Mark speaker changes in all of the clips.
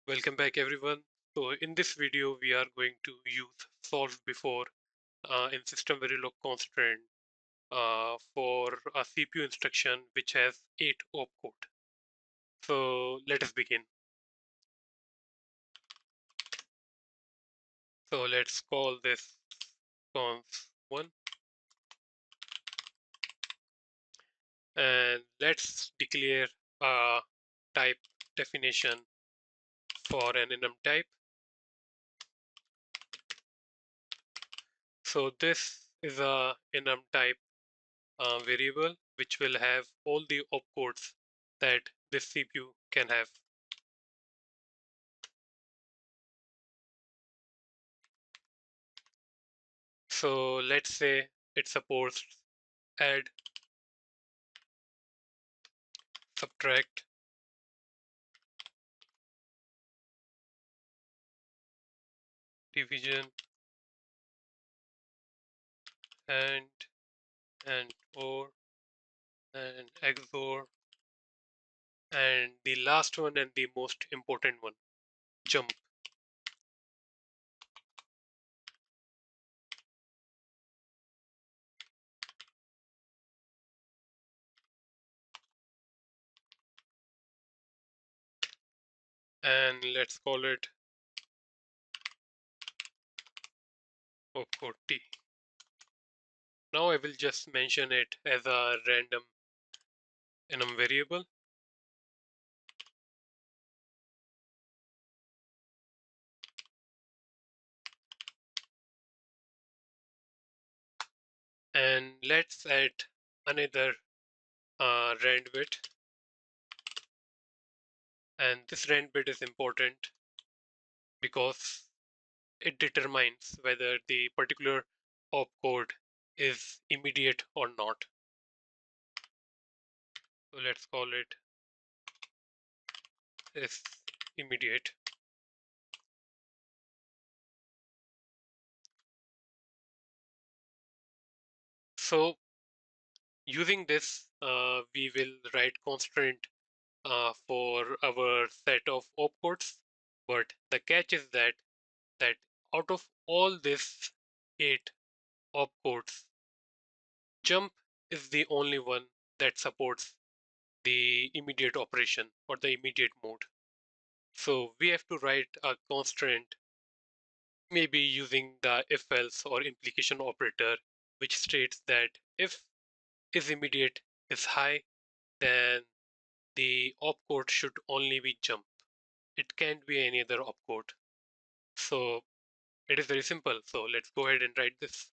Speaker 1: Welcome back everyone. So in this video we are going to use solve before in system verilog constraint for a CPU instruction which has 8 opcode. So let us begin. So let's call this cons1 and let's declare a type definition for an enum type. So this is a enum type variable which will have all the opcodes that this CPU can have. So let's say it supports add, subtract, division, and or and XOR, and the last one and the most important one, jump. And let's call it opcode T. Now I will just mention it as a random enum variable. And let's add another rand bit. And this rand bit is important because it determines whether the particular opcode is immediate or not. So let's call it is immediate. So using this, we will write constraint for our set of opcodes. But the catch is that out of all these 8 opcodes, jump is the only one that supports the immediate operation or the immediate mode. So we have to write a constraint, maybe using the if else or implication operator, which states that if is immediate is high, then the opcode should only be jump. It can't be any other opcode. So it is very simple. So let's go ahead and write this.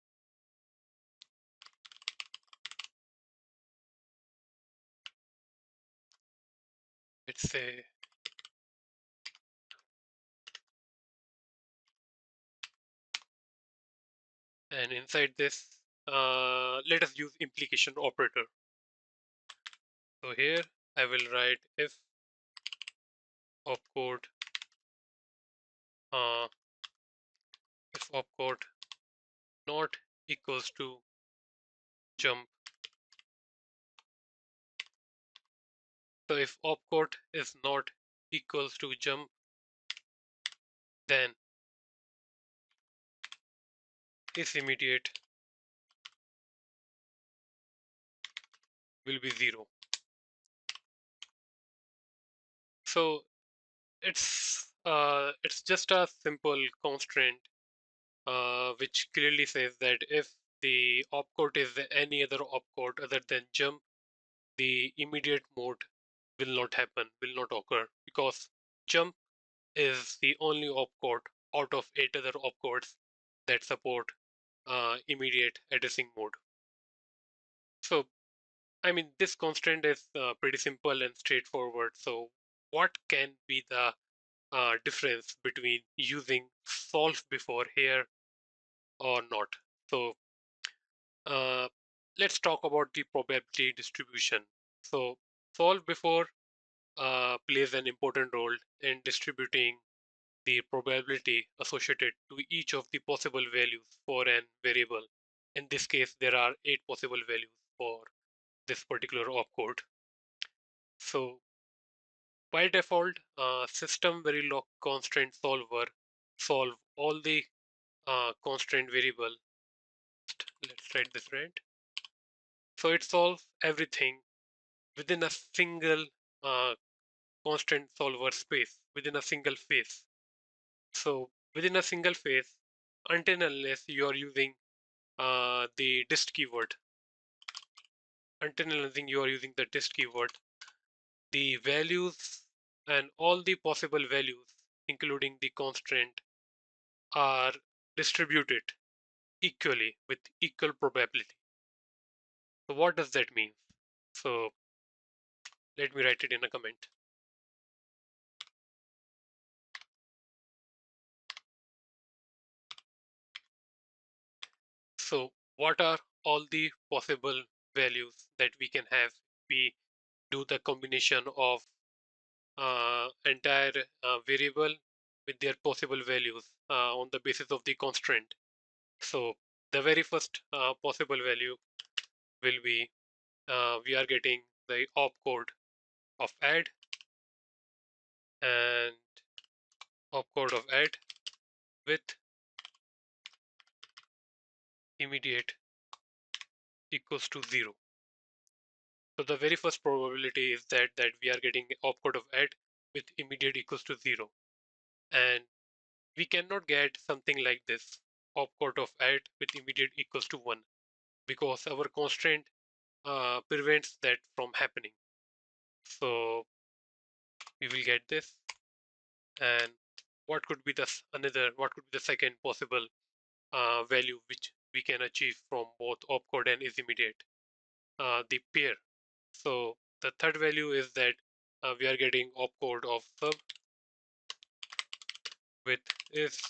Speaker 1: Let's say and inside this, let us use implication operator. So here I will write opcode uh, if opcode not equals to jump. So if opcode is not equals to jump, then is immediate will be 0. So it's just a simple constraint which clearly says that if the opcode is any other opcode other than jump, the immediate mode will not happen, will not occur, because jump is the only opcode out of 8 other opcodes that support immediate addressing mode. So, I mean, this constraint is pretty simple and straightforward. So, what can be the difference between using solve before here or not? So, uh, let's talk about the probability distribution. So, solve before plays an important role in distributing the probability associated to each of the possible values for an variable. In this case, there are 8 possible values for this particular opcode. So By default, system verilog constraint solver solve all the constraint variable. Let's write this right. So it solves everything within a single uh, constraint solver space, within a single phase. So within a single phase, until unless you are using the dist keyword, until unless you are using the dist keyword, the values and all the possible values, including the constraint, are distributed equally with equal probability. So what does that mean? So let me write it in a comment. So what are all the possible values that we can have? We do the combination of entire variable with their possible values on the basis of the constraint. So the very first possible value will be we are getting the opcode of add, and opcode of add with immediate equals to 0. So the very first probability is that we are getting opcode of add with immediate equals to 0. And we cannot get something like this, opcode of add with immediate equals to 1, because our constraint prevents that from happening. So we will get this. And what could be the what could be the second possible value which we can achieve from both opcode and is immediate? The pair. So the third value is that we are getting opcode of sub with is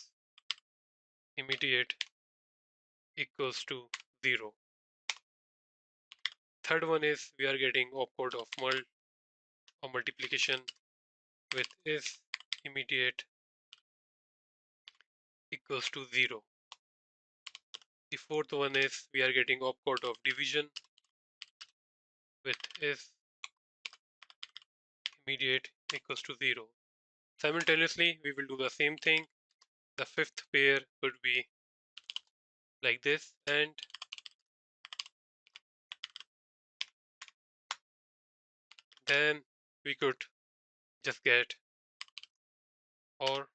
Speaker 1: immediate equals to 0. Third one is we are getting opcode of mul or multiplication with is immediate equals to 0. The fourth one is we are getting opcode of division with is immediate equals to 0. Simultaneously, we will do the same thing. The fifth pair could be like this, and then we could just get or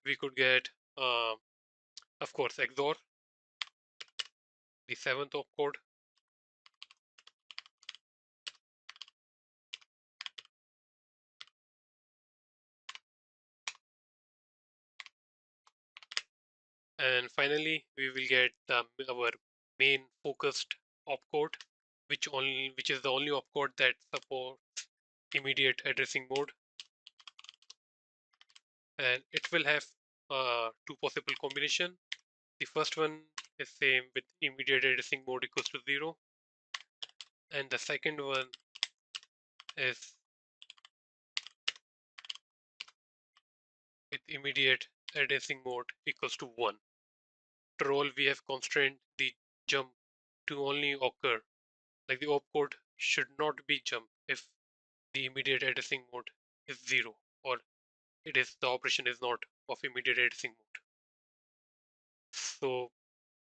Speaker 1: we could get of course XOR the seventh opcode, and finally we will get our main focused opcode, which is the only opcode that supports immediate addressing mode, and it will have two possible combination. The first one is same with immediate addressing mode equals to 0, and the second one is with immediate addressing mode equals to 1. After all, we have constrained the jump to only occur, like the opcode should not be jump if the immediate addressing mode is 0, or the operation is not of immediate addressing mode. So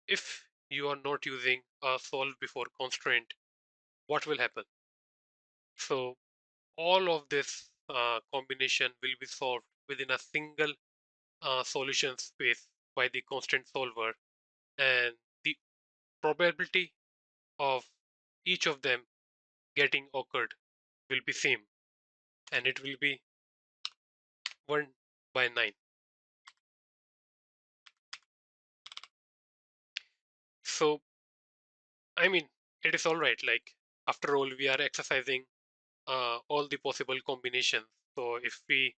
Speaker 1: if you are not using a solve before constraint, what will happen? So all of this combination will be solved within a single solution space by the constraint solver, and the probability of each of them getting occurred will be same, and it will be 1 by 9. So I mean, it is all right, like after all we are exercising all the possible combinations. So if we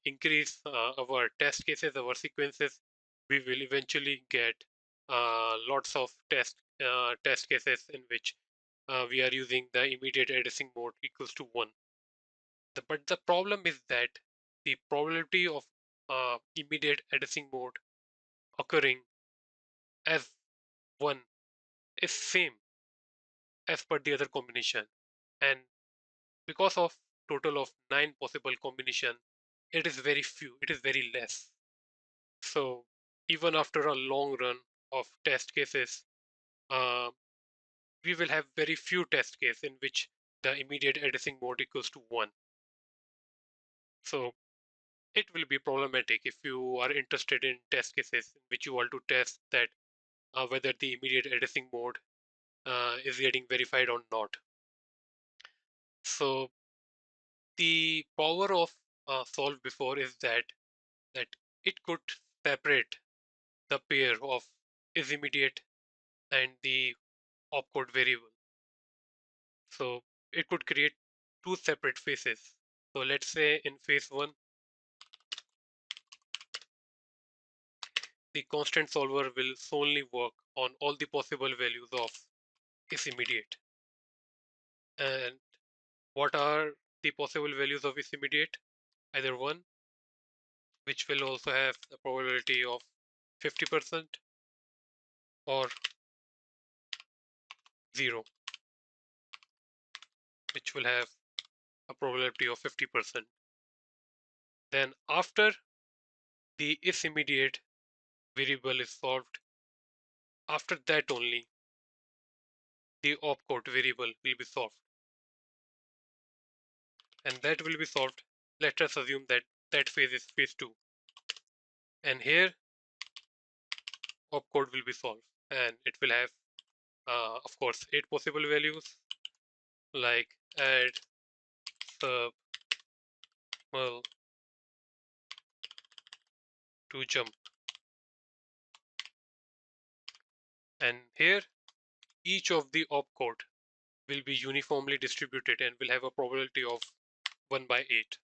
Speaker 1: increase our test cases, our sequences, we will eventually get lots of test cases in which we are using the immediate addressing mode equals to 1. But the problem is that the probability of immediate addressing mode occurring as 1 is same as per the other combination, and because of total of 9 possible combination, it is very few, it is very less. So even after a long run of test cases, uh, we will have very few test cases in which the immediate addressing mode equals to 1. So it will be problematic if you are interested in test cases in which you want to test that whether the immediate addressing mode is getting verified or not. So the power of solve before is that it could separate the pair of is immediate and the opcode variable. So it could create two separate phases. So let's say in phase one, the constant solver will solely work on all the possible values of is immediate. And what are the possible values of is immediate? Either one, which will also have the probability of 50%, or 0, which will have a probability of 50%. Then after the is immediate variable is solved, after that only the opcode variable will be solved. And that will be solved. Let us assume that that phase is phase 2. And here opcode will be solved. And it will have, of course, 8 possible values like add, sub, null, to jump. And here each of the opcode will be uniformly distributed and will have a probability of 1 by 8.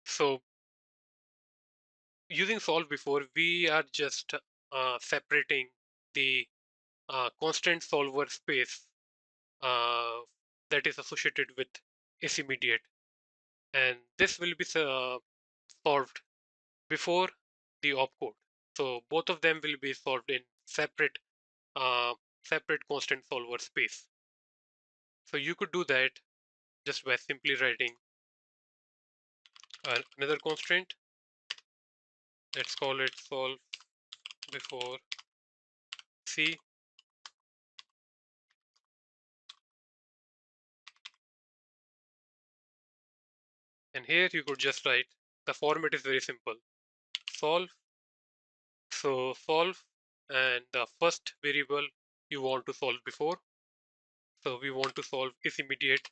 Speaker 1: So using solve before, we are just separating the constant solver space uh, that is associated with is immediate, and this will be solved before the opcode. So both of them will be solved in uh, separate constant solver space. So you could do that just by simply writing another constraint. Let's call it solve before C, and here you could just write, the format is very simple, solve. So solve, and the first variable you want to solve before. So we want to solve is immediate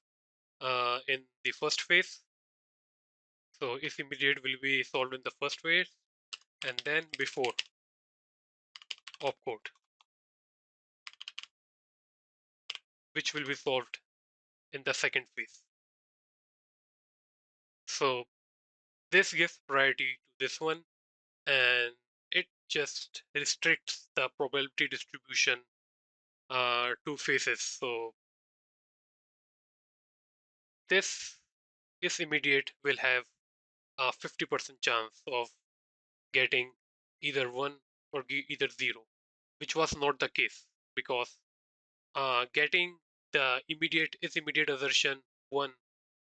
Speaker 1: in the first phase. So is immediate will be solved in the first phase, and then before opcode, which will be solved in the second phase. So this gives priority to this one, and it just restricts the probability distribution to phases. So this is immediate will have a 50% chance of getting either 1 or either 0, which was not the case because getting the immediate assertion 1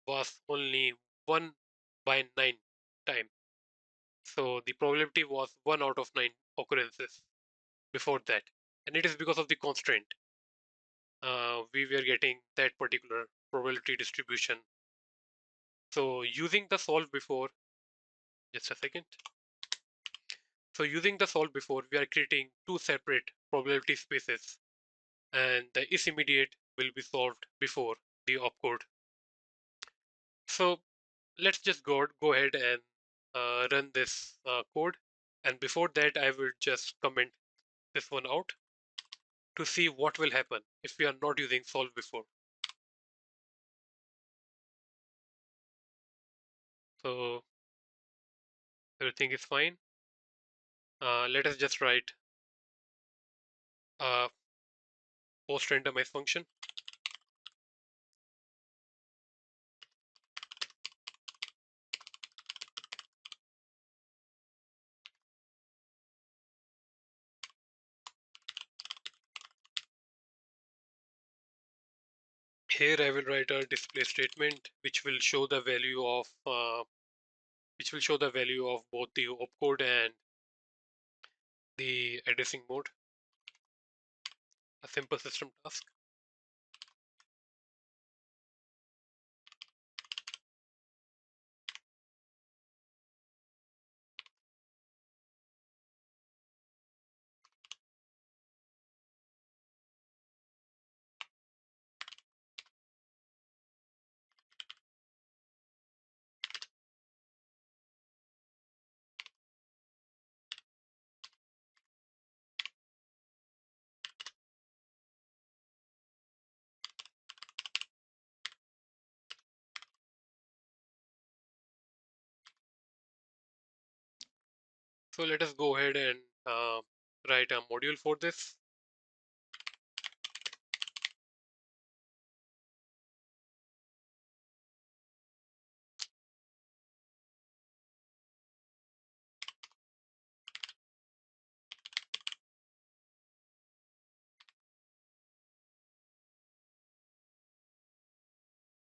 Speaker 1: was only 1 by 9 time. So the probability was 1 out of 9 occurrences before that. And it is because of the constraint. We were getting that particular probability distribution. So using the solve before, just a second. So using the solve before, we are creating two separate probability spaces, and the is immediate will be solved before the opcode. So let's just go ahead and run this code. And before that, I will just comment this one out to see what will happen if we are not using solve before. So everything is fine. Let us just write a post randomized function. Here I will write a display statement which will show the value of both the opcode and the addressing mode, a simple system task. So let us go ahead and write a module for this.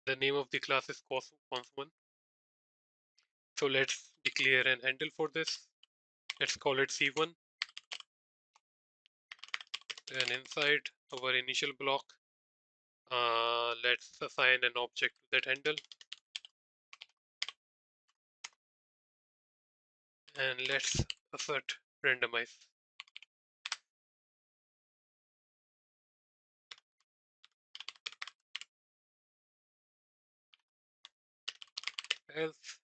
Speaker 1: The name of the class is cons1. So let's declare an handle for this. Let's call it C1. And inside our initial block, let's assign an object to that handle. And let's assert randomize. Else,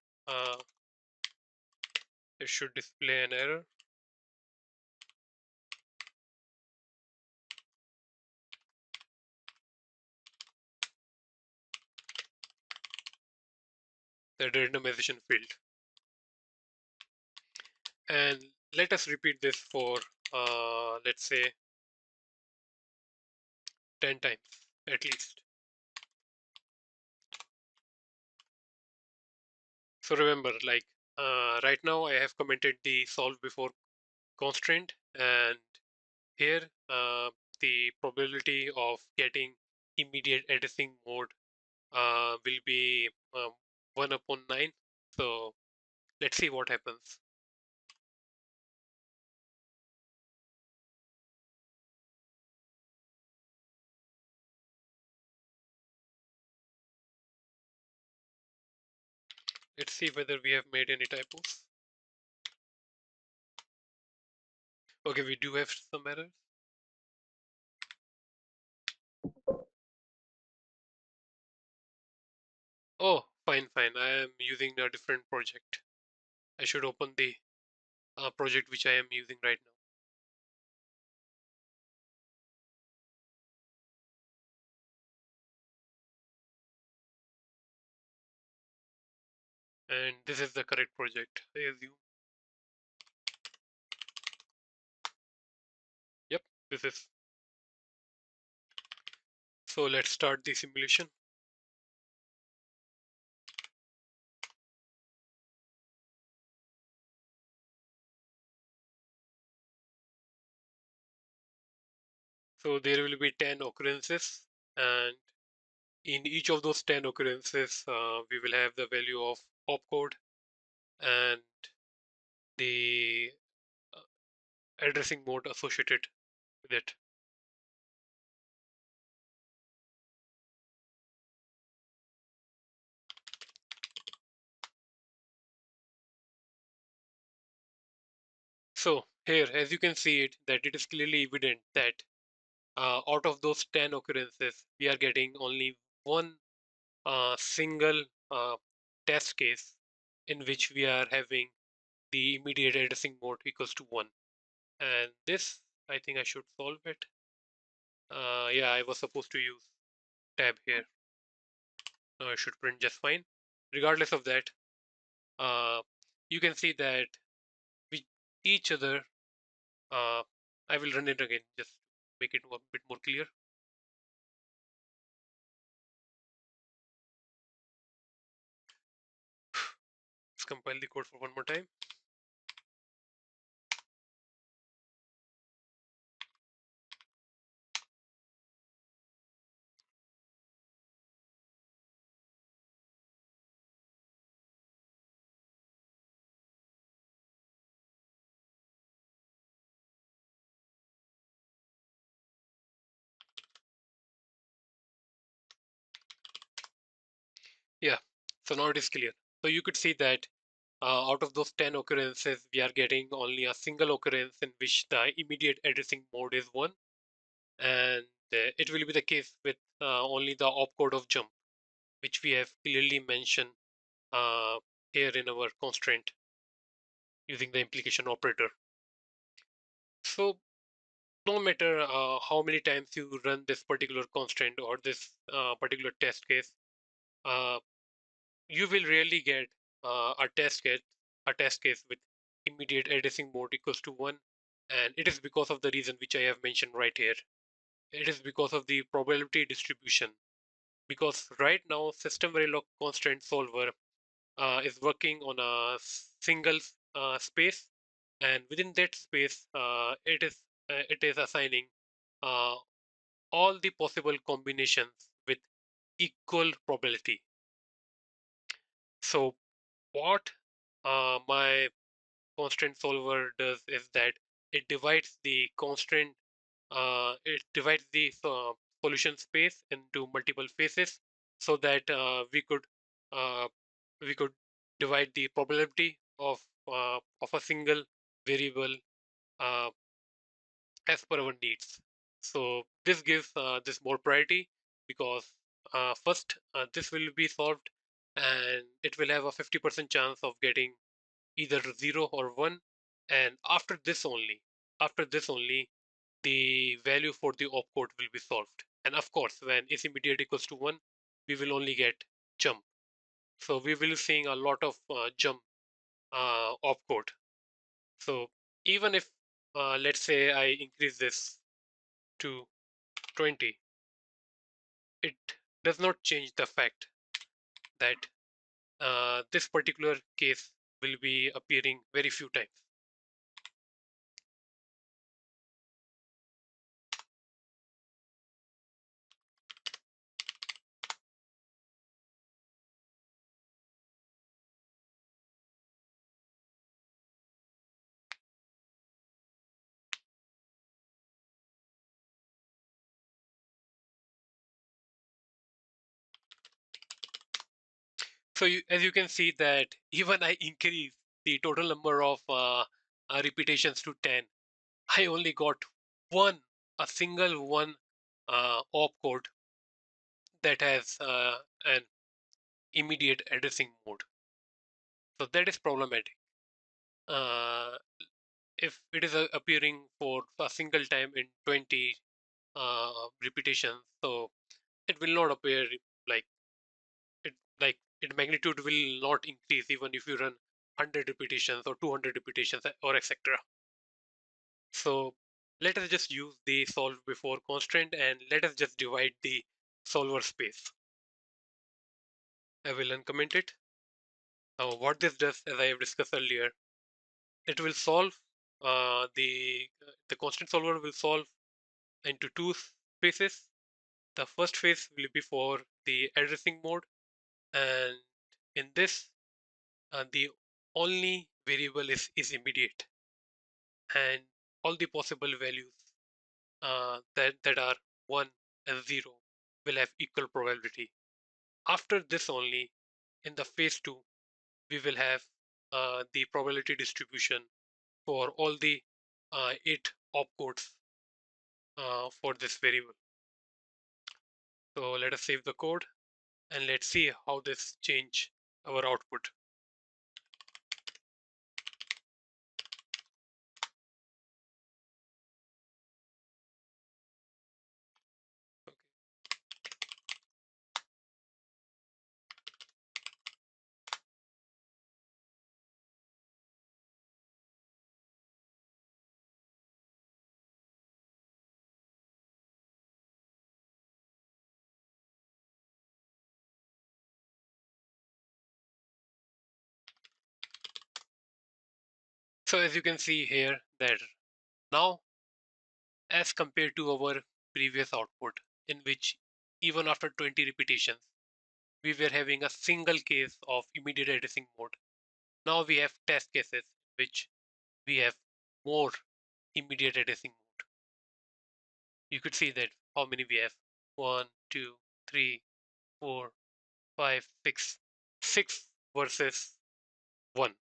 Speaker 1: it should display an error. The randomization failed. And let us repeat this for, let's say, 10 times at least. So remember, like right now I have commented the solve before constraint, and here the probability of getting immediate addressing mode will be 1 upon 9. So let's see what happens. Let's see whether we have made any typos. Okay, we do have some errors. Oh, fine, fine. I am using a different project. I should open the project which I am using right now. And this is the correct project, I assume. Yep, this is. So let's start the simulation. So there will be 10 occurrences, and in each of those 10 occurrences, we will have the value of opcode and the uh, addressing mode associated with it. So here, as you can see it, that it is clearly evident that out of those 10 occurrences, we are getting only one single test case in which we are having the immediate addressing mode equals to 1. And this, I think I should solve it. Yeah, I was supposed to use tab here. Now it should print just fine. Regardless of that, uh, you can see that we each other, uh, I will run it again just to make it a bit more clear. Let's compile the code for one more time. So now it is clear. So you could see that out of those 10 occurrences, we are getting only a single occurrence in which the immediate addressing mode is 1. And it will be the case with only the opcode of jump, which we have clearly mentioned uh, here in our constraint using the implication operator. So no matter how many times you run this particular constraint or this particular test case, uh, you will rarely get a test case with immediate addressing mode equals to 1, and it is because of the reason which I have mentioned right here. It is because of the probability distribution. Because right now, system verilog constraint solver is working on a single space, and within that space, it is assigning uh, all the possible combinations with equal probability. So what my constraint solver does is that it divides the solution space into multiple phases so that uh, we could divide the probability of a single variable uh, as per our needs. So this gives this more priority because first this will be solved and it will have a 50% chance of getting either 0 or 1, and after this only the value for the opcode will be solved. And of course when is immediate equals to 1, we will only get jump. So we will seeing a lot of jump opcode. So even if let's say I increase this to 20, it does not change the fact that this particular case will be appearing very few times. So as you can see that even I increase the total number of repetitions to 10, I only got a single one opcode that has an immediate addressing mode. So that is problematic. Uh, if it is appearing for a single time in 20 repetitions, so it will not appear like it like its magnitude will not increase even if you run 100 repetitions or 200 repetitions or etc. So let us just use the solve before constraint and let us just divide the solver space. I will uncomment it. Now what this does, as I have discussed earlier, it will solve the constraint solver will solve into two phases. The first phase will be for the addressing mode, and in this the only variable is immediate, and all the possible values that are 1 and 0 will have equal probability. After this only, in the phase 2, we will have the probability distribution for all the 8 opcodes for this variable. So let us save the code and let's see how this change our output. So as you can see here that now, as compared to our previous output, in which even after 20 repetitions we were having a single case of immediate addressing mode, now we have test cases which we have more immediate addressing mode. You could see that how many we have: 1, 2, 3, 4, 5, 6. 6 versus 1.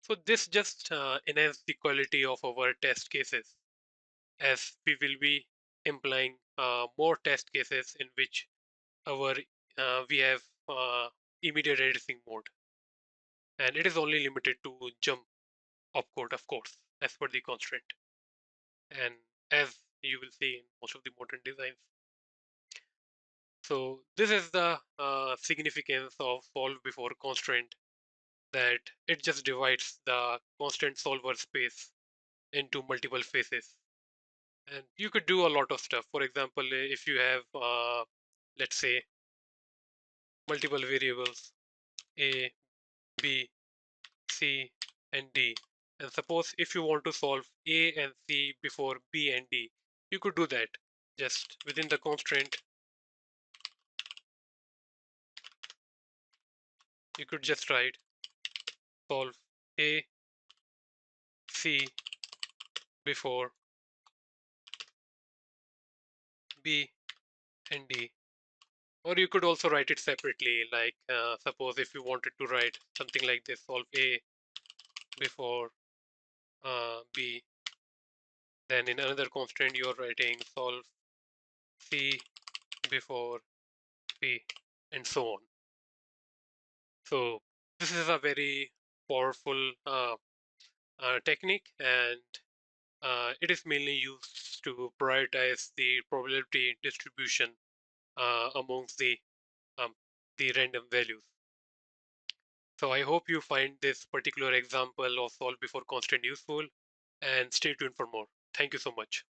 Speaker 1: So this just enhances the quality of our test cases, as we will be implying more test cases in which our we have immediate addressing mode, and it is only limited to jump opcode, of course, as per the constraint. And as you will see in most of the modern designs. So this is the significance of solve before constraint, that it just divides the constraint solver space into multiple phases. And you could do a lot of stuff. For example, if you have, let's say, multiple variables A, B, C, and D, and suppose if you want to solve A and C before B and D, you could do that just within the constraint. You could just write solve A, C before B and D. Or you could also write it separately, like suppose if you wanted to write something like this, solve A before B, then in another constraint you're writing solve C before B, and so on. So this is a very powerful technique, and it is mainly used to prioritize the probability distribution amongst um, the random values. So I hope you find this particular example of solve before constraint useful, and stay tuned for more. Thank you so much.